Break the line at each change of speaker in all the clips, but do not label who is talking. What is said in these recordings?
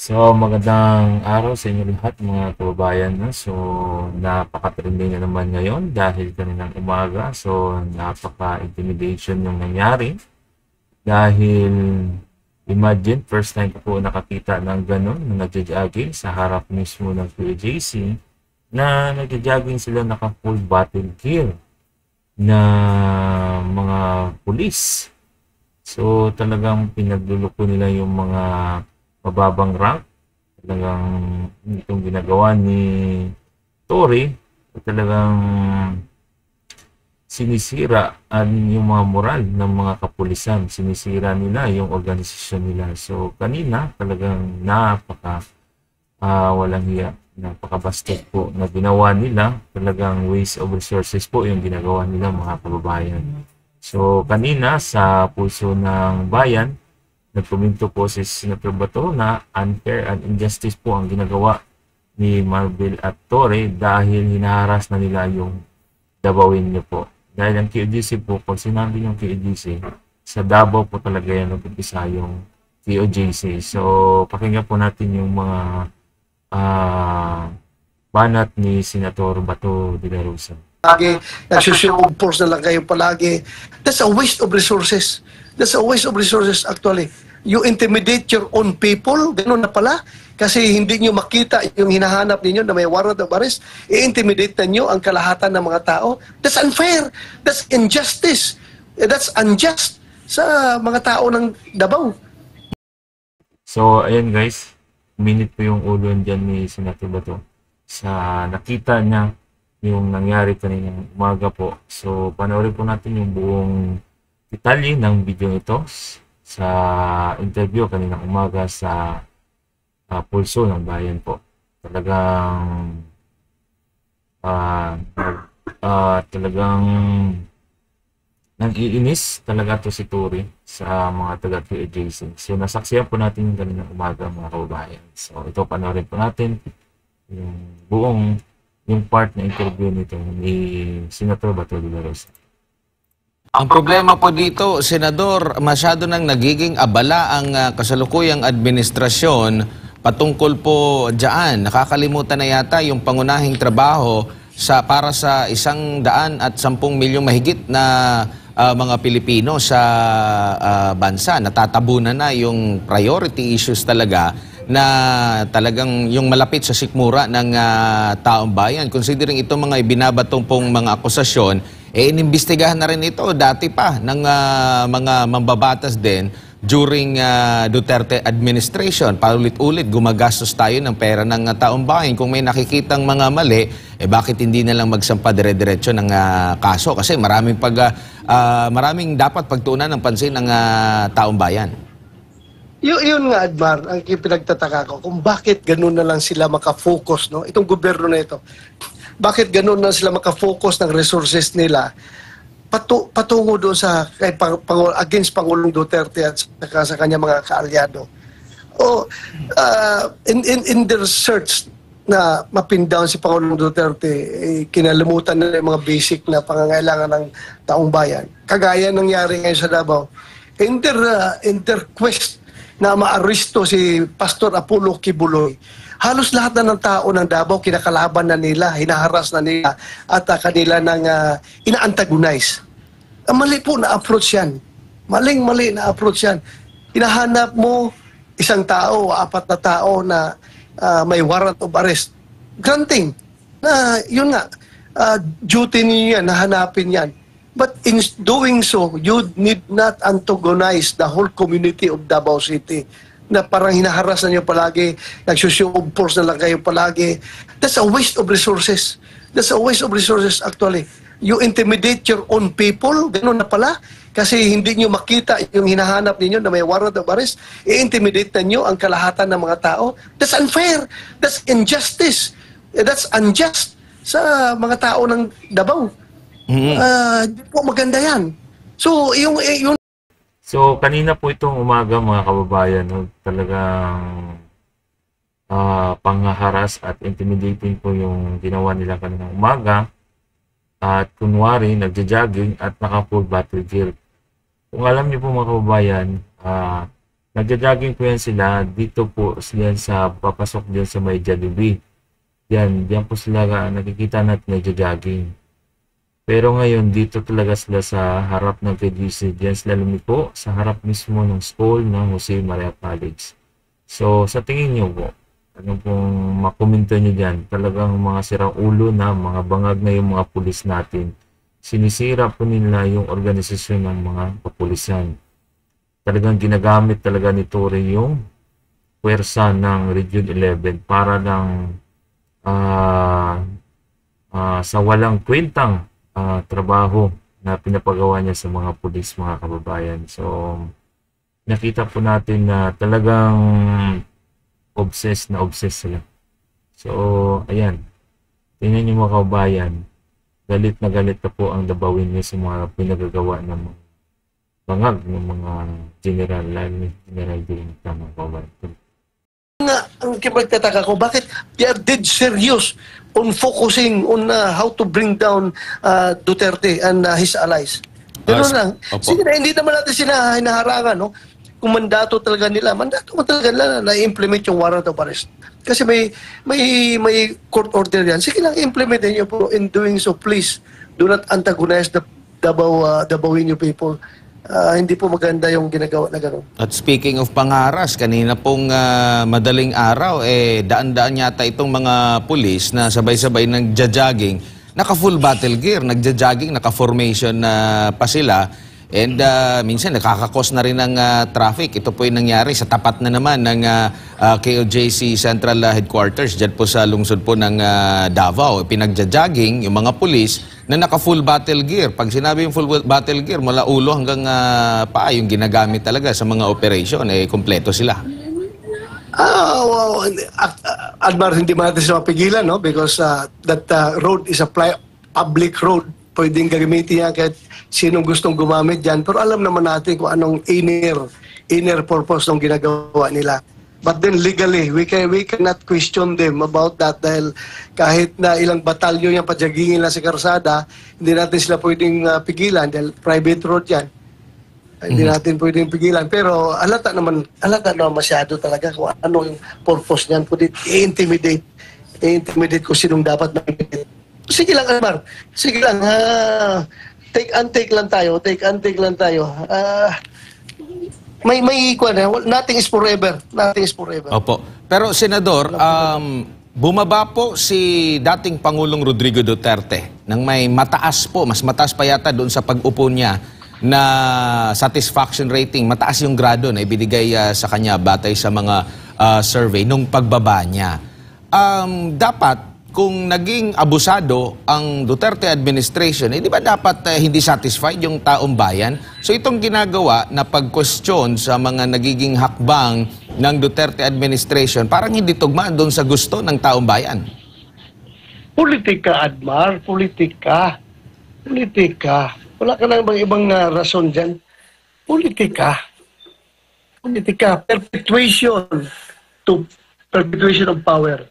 So, magandang araw sa inyo lahat mga kababayan. No? So, napaka-trending na naman ngayon dahil kaninang umaga. So, napaka-intimidation yung nangyari. Dahil, imagine, first time ko po nakakita ng ganun na nagja-jogging sa harap mismo ng PJC na nagja-jogging sila naka-full battle gear na mga pulis. So, talagang pinagluluko nila yung mga mababang rank. Talagang itong ginagawa ni Tory, talagang sinisira yung mga moral ng mga kapulisan. Sinisira nila yung organisasyon nila. So, kanina talagang walang hiya, napakabastos po na ginawa nila. Talagang waste of resources po yung ginagawa nila mga kababayan. So, kanina sa Pulso ng Bayan, nagkomento po si Senator Bato na unfair and injustice po ang ginagawa ni Marvel at Torre dahil hinaharas na nila yung Dabawin niyo po. Dahil ang QGC po, pag sinabi yung QGC, sa Davao po talaga yan nag-umpisa yung QGC. So, pakinggan po natin yung mga banat ni Senator Bato de la Rosa.
Lagi, nagsusunod force na lang kayo palagi. That's a waste of resources. That's a waste of resources actually. You intimidate your own people, gano'n na pala. Kasi hindi nyo makita yung hinahanap ninyo na may warrant of arrest. I-intimidate na nyo ang kalahatan ng mga tao. That's unfair. That's injustice. That's unjust sa mga tao ng Davao.
So, ayan guys. Minute po yung ulo dyan ni Senator Bato. Sa nakita niya yung nangyari kaninang umaga po. So, panoorin po natin yung buong detalye ng video ito sa interview kaninang umaga sa Pulso ng Bayan po. Talagang talagang nang-iinis talaga to si Tory sa mga taga-QAJC. So, nasaksiyan po natin yung kaninang umaga mga kababayan. So, ito panoorin po natin yung buong yung part na interview nito ni Senator Bato de la Rosa.
Ang problema po dito, Senador, masyado nang nagiging abala ang kasalukuyang administrasyon patungkol po dyan. Nakakalimutan na yata yung pangunahing trabaho para sa 110 milyong mahigit na mga Pilipino sa bansa. Natatabunan na yung priority issues talaga na talagang yung malapit sa sikmura ng taong bayan. Considering itong mga ibinabatong pong mga akusasyon, inimbestigahan na rin ito dati pa ng mga mambabatas din during Duterte administration. Paulit-ulit gumagastos tayo ng pera ng taong bayan. Kung may nakikitang mga mali, bakit hindi na lang magsampa dire-diretso ng kaso? Kasi maraming dapat pagtuunan ng pansin ng taong bayan.
Yun nga, Admar, ang pinagtataka ko, kung bakit ganun na lang sila makafocus, no? Itong gobyerno na ito, bakit ganun na sila makafocus ng resources nila patungo doon sa against Pangulong Duterte at sa kanya mga kaalyado. In their search na mapin down si Pangulong Duterte, kinalimutan na yung mga basic na pangangailangan ng taong bayan. Kagaya nangyari ngayon sa Davao. In their quest na maaresto si Pastor Apollo Kibuloy, halos lahat na ng tao ng Davao kinakalaban na nila, hinaharas na nila at kanila nang ina-antagonize. Mali po na approach yan. Maling-mali na approach yan. Hinahanap mo isang tao, 4 na tao na may warrant of arrest. Granting na yun nga, duty niyo yan, nahanapin yan. But in doing so, you need not antagonize the whole community of Davao City na parang hinaharas na niyo palagi, nagsushow force na lang kayo palagi. That's a waste of resources. That's a waste of resources actually. You intimidate your own people, gano'n na pala. Kasi hindi niyo makita yung hinahanap ninyo na may warrant of arrest. I-intimidate na niyo ang kalahatan ng mga tao. That's unfair. That's injustice. That's unjust sa mga tao ng Davao. Hindi po maganda yan. So,
So, kanina po itong umaga mga kababayan, no, talagang panghaharas at intimidating po yung ginawa nila kaninang umaga. At kunwari, nagja-jogging at naka-full battle gear. Kung alam niyo po mga kababayan, Nagja-jogging po yan sila. Dito po sila sa papasok diyan sa may Jollibee. Diyan po sila nakikita natin nagja-jogging. Pero ngayon dito talaga sila sa harap ng KGC. Diyan sila lumiko sa harap mismo ng school ng Jose Maria College. So sa tingin niyo po, ano pong makomento niyo diyan? Talagang mga sirang ulo na mga bangag na yung mga pulis natin. Sinisira po nila yung organisasyon ng mga kapulisan. Talagang ginagamit talaga ni Torre yung puwersa ng Region 11 para lang sa walang kwentang trabaho na pinapagawa niya sa mga pulis, mga kababayan. So, nakita po natin na talagang obsessed sila. So, ayan. Tingnan niyo mga kababayan, galit na po ang Dabawin niya sa mga pinagagawa ng mga bangag ng mga general, lalo ni General Ding Tama Kababayan.
Ang magtataka ko, bakit they are dead serious on focusing on how to bring down Duterte and his allies. Pero lang, sige na, hindi naman natin sila hinaharangan, no? Kung mandato talaga nila, mandato mo talaga nila na i-implement yung warrant of arrest. Kasi may court order yan. Sige lang, implementin nyo po. In doing so, please, do not antagonize the Dabawinyo people. Hindi po maganda yung ginagawa na gano'n.
At speaking of pangaras, kanina pong madaling araw, daan-daan yata itong mga pulis na sabay-sabay nagja-jogging, naka-full battle gear, nagja-jogging, naka-formation pa sila. And minsan nakakakos na rin ng traffic. Ito po yung nangyari sa tapat na naman ng KOJC Central Headquarters, dyan po sa lungsod po ng Davao. Pinagja-jogging yung mga pulis na naka-full battle gear. Pag sinabi yung full battle gear, mula ulo hanggang paa yung ginagamit talaga sa mga operation, kompleto sila.
Admar, hindi man natin sila mapigilan, no? Because that road is a public road. Pwedeng gagamitin yan kahit sinong gustong gumamit dyan. Pero alam naman natin kung anong inner purpose ng ginagawa nila. But then legally, we cannot question them about that dahil kahit na ilang batalyon yung padyagingin lang sa karsada, hindi natin sila pwedeng pigilan dahil private road yan. Hindi natin pwedeng pigilan. Pero alata naman masyado talaga kung ano yung purpose niyan. Pwede i-intimidate kung sinong dapat ma-intimidate. Sige lang, Almar. Sige lang. Take and take lang tayo. Nothing is forever.
Opo. Pero, Senador, bumaba po si dating Pangulong Rodrigo Duterte nang may mas mataas pa yata doon sa pag-upo niya na satisfaction rating. Mataas yung grado na ibinigay sa kanya batay sa mga survey nung pagbaba niya. Dapat, kung naging abusado ang Duterte administration, di ba dapat hindi satisfied yung taong bayan? So itong ginagawa na pag-question sa mga nagiging hakbang ng Duterte administration, parang hindi tugma doon sa gusto ng taong bayan.
Politika, Admar. Politika. Wala ka na bang ibang rason dyan? Politika. Perpetuation of power.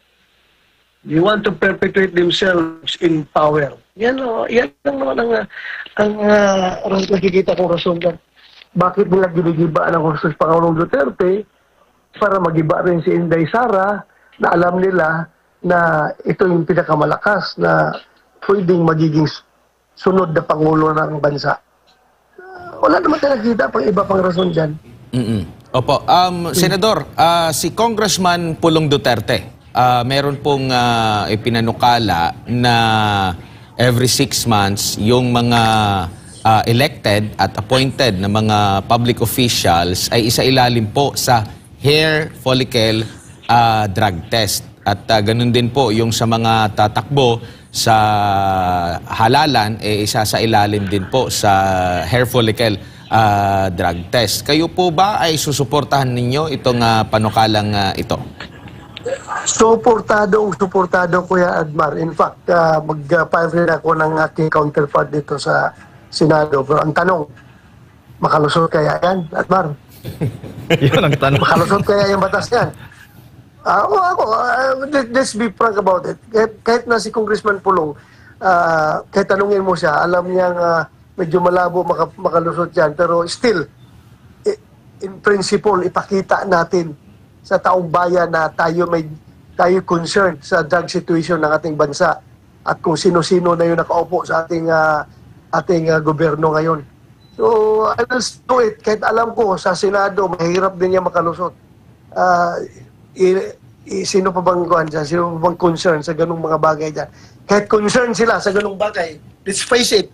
They want to perpetuate themselves in power. Yan lang naman ang nakikita kong rason dyan. Bakit nila ginigibaan ang Husto Pangulong Duterte para magiba rin si Inday Sara na alam nila na ito yung pinakamalakas na pwedeng magiging sunod na Pangulo ng bansa. Wala naman tayo nakita pang iba pang rason dyan.
Opo. Senador, si Congressman Pulong Duterte, meron pong ipinanukala na every 6 months yung mga elected at appointed na mga public officials ay isa-ilalim po sa hair follicle drug test. At ganun din po yung sa mga tatakbo sa halalan, isa sa ilalim din po sa hair follicle drug test. Kayo po ba ay susuportahan ninyo itong panukalang ito?
Suportado Kuya Admar. In fact, mag-file rin ako ng aking counterpart dito sa Senado. Pero ang tanong, makalusot kaya yan, Admar?
Yun ang tanong.
Makalusot kaya yung batas yan? Let's be frank about it. Kahit na si Congressman Pulong, kahit tanungin mo siya, alam niyang medyo malabo makalusot yan. Pero still, in principle, ipakita natin sa taong bayan na tayo concerned sa drug situation ng ating bansa at kung sino-sino na yung nakaupo sa ating gobyerno ngayon. So, I will do it. Kahit alam ko, sa Senado, mahirap din niya makalusot. Sino pa bang kuhan dyan? Sino pa bang concern sa ganung mga bagay dyan? Kahit concern sila sa ganung bagay, let's face it,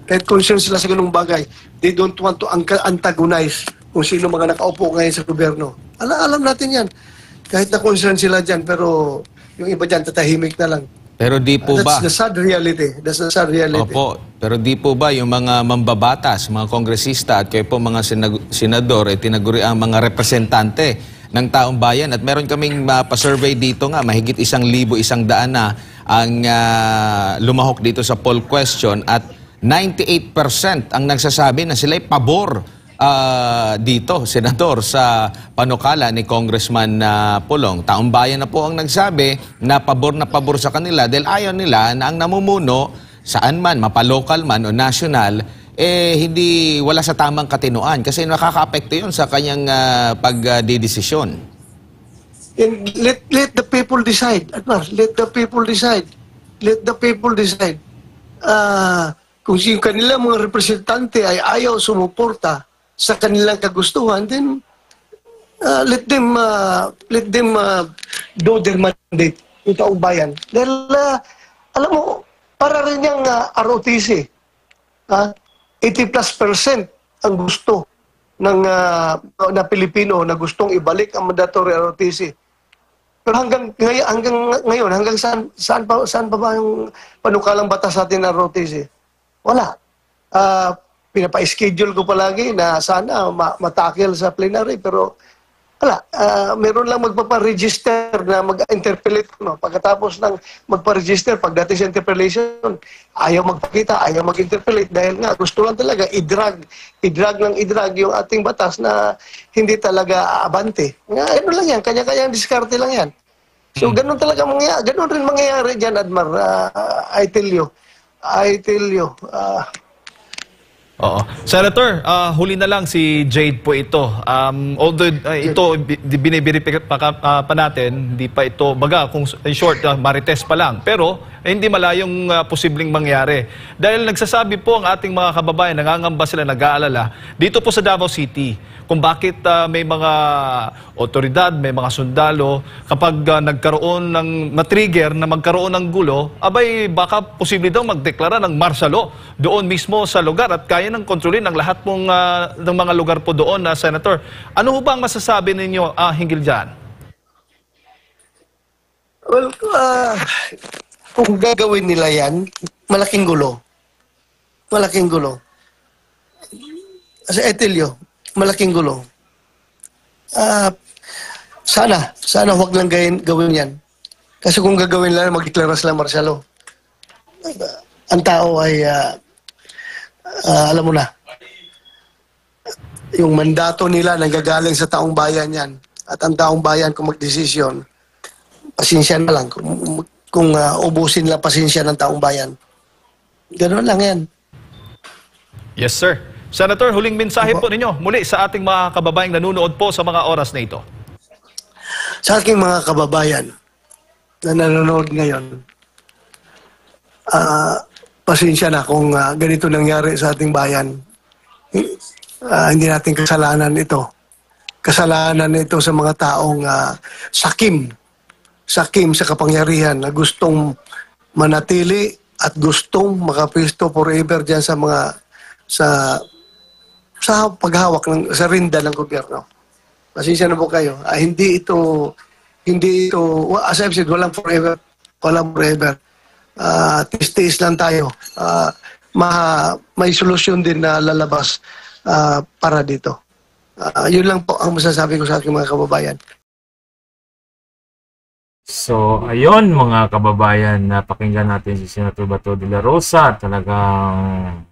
kahit concern sila sa ganung bagay, they don't want to antagonize kung sino mga nakaupo ngayon sa gobyerno. Alam natin yan. Kahit na concern sila dyan, pero yung iba dyan, tatahimik na lang.
Pero di po ba?
That's the sad reality. That's the sad reality.
Opo. Pero di po ba yung mga mambabatas, mga kongresista at kayo po mga senador, tinaguri ang mga representante ng taong bayan? At meron kaming pa-survey dito nga, mahigit 1,100 na ang lumahok dito sa poll question at 98% ang nagsasabi na sila'y pabor dito, Senador, sa panukala ni Congressman Pulong. Taong bayan na po ang nagsabi na pabor sa kanila dahil ayaw nila na ang namumuno saan man, mapalokal man o national, hindi wala sa tamang katinoan kasi nakaka-apekto yun sa kanyang pagdidesisyon.
And let the people decide. Let the people decide. Let the people decide. Kung yung kanilang mga representante ay ayaw sumuporta sa kanilang kagustuhan, then let them do their mandate, yung taong bayan. Dahil, alam mo, para rin yung ROTC, 80+% ang gusto ng na Pilipino na gustong ibalik ang mandatory ROTC. Pero hanggang ngayon, hanggang saan pa ba yung panukalang batas natin ng ROTC? Wala. Pinapa-schedule ko palagi na sana matakil sa plenary, pero wala. Meron lang magpapa-register na mag-interpellate. No? Pagkatapos ng magpa-register, pagdating sa interpellation, ayaw magpakita, ayaw mag-interpellate dahil nga gusto lang talaga i-drag yung ating batas na hindi talaga abante. Ano lang yan, kanya-kanyang diskarte lang yan. So ganun talaga ganun rin mangyayari dyan, Admar. I tell you.
Oo. Senator, huli na lang si Jade po ito. Although ito binibiripik pa natin, hindi pa ito, baga, kung in short, marites pa lang. Pero hindi malayong posibleng mangyari. Dahil nagsasabi po ang ating mga kababayan, nangangamba sila, nag-aalala, dito po sa Davao City, kung bakit may mga otoridad, may mga sundalo, kapag nagkaroon ng matrigger na magkaroon ng gulo, abay baka posible daw magdeklara ng martial law doon mismo sa lugar at kaya nang kontrolin ang lahat pong ng mga lugar po doon, Senator. Ano ho ba ang masasabi ninyo hinggil dyan?
Well, kung gagawin nila yan, malaking gulo. Malaking gulo. As I tell you, malaking gulo. Sana huwag lang gawin yan. Kasi kung gagawin lang, magdeklara sila martial law. Ang tao ay, alam mo na, yung mandato nila nanggagaling sa taong bayan yan. At ang taong bayan kung magdesisyon, pasensya na lang. Kung ubusin lang pasensya ng taong bayan. Ganoon lang yan.
Yes, sir. Senator, huling mensahe po ninyo muli sa ating mga kababayang nanonood po sa mga oras na ito.
Sa aking mga kababayan na nanonood ngayon, pasensya na kung ganito nangyari sa ating bayan. Hindi natin kasalanan ito. Kasalanan ito sa mga taong sakim sa kapangyarihan na gustong manatili at gustong makapisto forever dyan sa paghawak sa rinda ng gobyerno. Pasensya na po kayo. Hindi ito, as I've said, walang forever. Tiis-tiis lang tayo. May solusyon din na lalabas para dito. Yun lang po ang masasabi ko sa aking mga kababayan.
So, ayun mga kababayan, napakinggan natin si Senator Bato de la Rosa. Talagang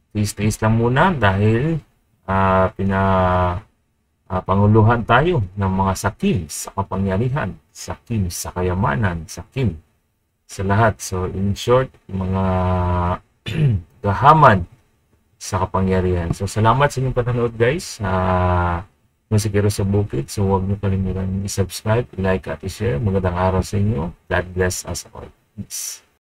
tiis-tiis lang muna dahil panguluhan tayo ng mga sakim sa kapangyarihan, sakim sa kayamanan, sakim sa lahat. So, in short, mga gahaman sa kapangyarihan. So, salamat sa inyong panonood, guys. Musikero sa Bukid. So, huwag niyo kalimutan i-subscribe, like at i-share. Magandang araw sa inyo. God bless us all. Peace.